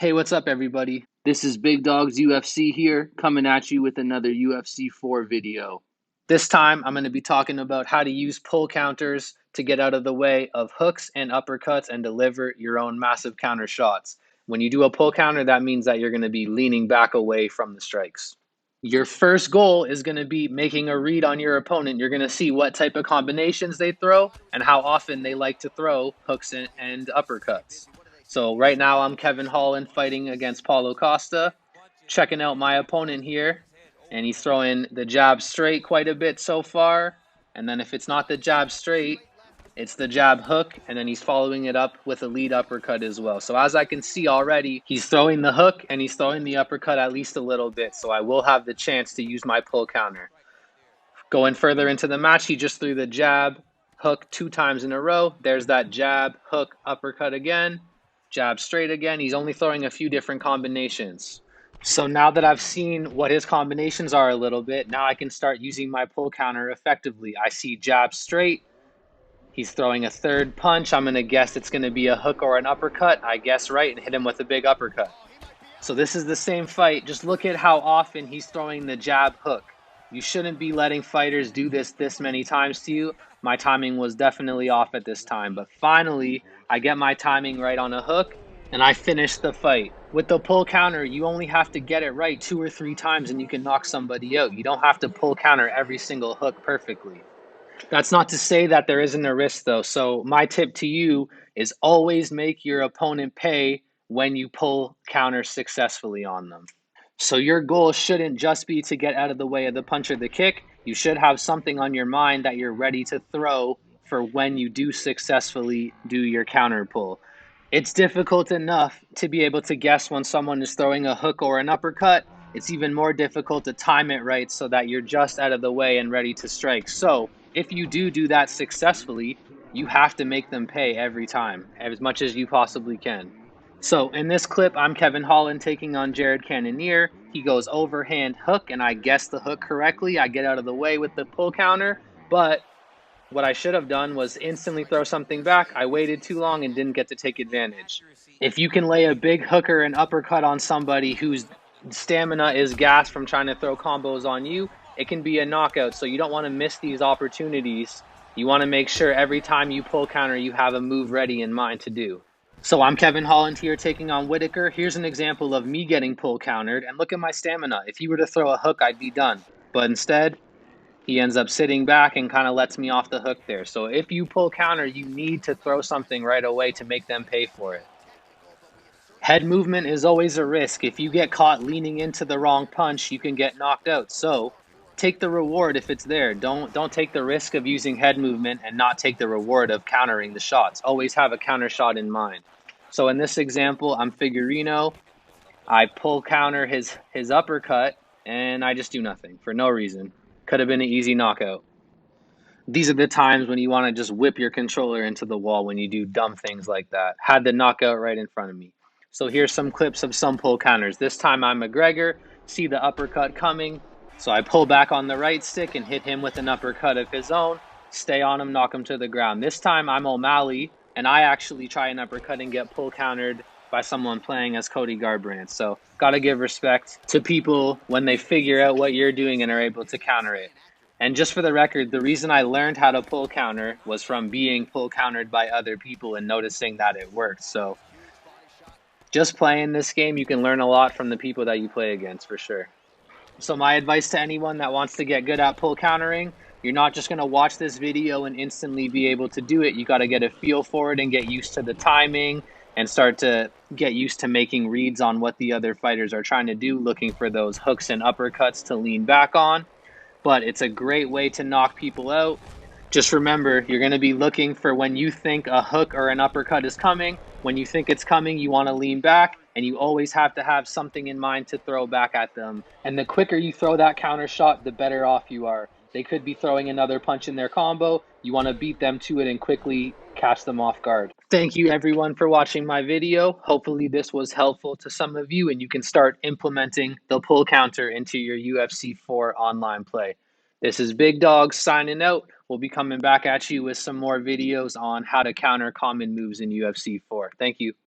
Hey, what's up, everybody? This is Big Dogs UFC here, coming at you with another UFC 4 video. This time, I'm going to be talking about how to use pull counters to get out of the way of hooks and uppercuts and deliver your own massive counter shots. When you do a pull counter, that means that you're going to be leaning back away from the strikes. Your first goal is going to be making a read on your opponent. You're going to see what type of combinations they throw and how often they like to throw hooks and uppercuts. So right now I'm Kevin Holland fighting against Paulo Costa. Checking out my opponent here, and he's throwing the jab straight quite a bit so far. And then if it's not the jab straight, it's the jab hook, and then he's following it up with a lead uppercut as well. So as I can see already, he's throwing the hook and he's throwing the uppercut at least a little bit. So I will have the chance to use my pull counter. Going further into the match, he just threw the jab, hook 2 times in a row. There's that jab, hook, uppercut again, jab straight again. He's only throwing a few different combinations. So now that I've seen what his combinations are a little bit, now I can start using my pull counter effectively. I see jab straight. He's throwing a third punch. I'm going to guess it's going to be a hook or an uppercut. I guess right and hit him with a big uppercut. So this is the same fight. Just look at how often he's throwing the jab hook. You shouldn't be letting fighters do this many times to you. My timing was definitely off at this time, but finally I get my timing right on a hook and I finish the fight. With the pull counter, you only have to get it right 2 or 3 times and you can knock somebody out. You don't have to pull counter every single hook perfectly. That's not to say that there isn't a risk, though. So my tip to you is always make your opponent pay when you pull counter successfully on them. So your goal shouldn't just be to get out of the way of the punch or the kick. You should have something on your mind that you're ready to throw for when you do successfully do your counter pull. It's difficult enough to be able to guess when someone is throwing a hook or an uppercut. It's even more difficult to time it right so that you're just out of the way and ready to strike. So if you do that successfully, you have to make them pay every time, as much as you possibly can. So in this clip, I'm Kevin Holland taking on Jared Cannonier. He goes overhand hook, and I guess the hook correctly. I get out of the way with the pull counter, but what I should have done was instantly throw something back. I waited too long and didn't get to take advantage. If you can lay a big hooker and uppercut on somebody whose stamina is gassed from trying to throw combos on you, it can be a knockout. So you don't want to miss these opportunities. You want to make sure every time you pull counter, you have a move ready in mind to do. So I'm Kevin Holland here taking on Whitaker. Here's an example of me getting pull countered, and look at my stamina. If he were to throw a hook, I'd be done. But instead, he ends up sitting back and kind of lets me off the hook there. So if you pull counter, you need to throw something right away to make them pay for it. Head movement is always a risk. If you get caught leaning into the wrong punch, you can get knocked out. So take the reward if it's there. Don't take the risk of using head movement and not take the reward of countering the shots. Always have a counter shot in mind. So in this example, I'm Figurino. I pull counter his uppercut, and I just do nothing for no reason. Could have been an easy knockout. These are the times when you want to just whip your controller into the wall when you do dumb things like that. Had the knockout right in front of me. So here's some clips of some pull counters. This time I'm McGregor, see the uppercut coming. So I pull back on the right stick and hit him with an uppercut of his own. Stay on him, knock him to the ground. This time I'm O'Malley, and I actually try an uppercut and get pull countered by someone playing as Cody Garbrandt. So gotta give respect to people when they figure out what you're doing and are able to counter it. And just for the record, the reason I learned how to pull counter was from being pull countered by other people and noticing that it worked. So just playing this game, you can learn a lot from the people that you play against for sure. So my advice to anyone that wants to get good at pull countering, you're not just going to watch this video and instantly be able to do it. You got to get a feel for it and get used to the timing and start to get used to making reads on what the other fighters are trying to do, looking for those hooks and uppercuts to lean back on. But it's a great way to knock people out. Just remember, you're going to be looking for when you think a hook or an uppercut is coming. When you think it's coming, you want to lean back, and you always have to have something in mind to throw back at them. And the quicker you throw that counter shot, the better off you are. They could be throwing another punch in their combo. You want to beat them to it and quickly catch them off guard. Thank you everyone for watching my video. Hopefully this was helpful to some of you and you can start implementing the pull counter into your UFC 4 online play. This is Big Dog signing out. We'll be coming back at you with some more videos on how to counter common moves in UFC 4. Thank you.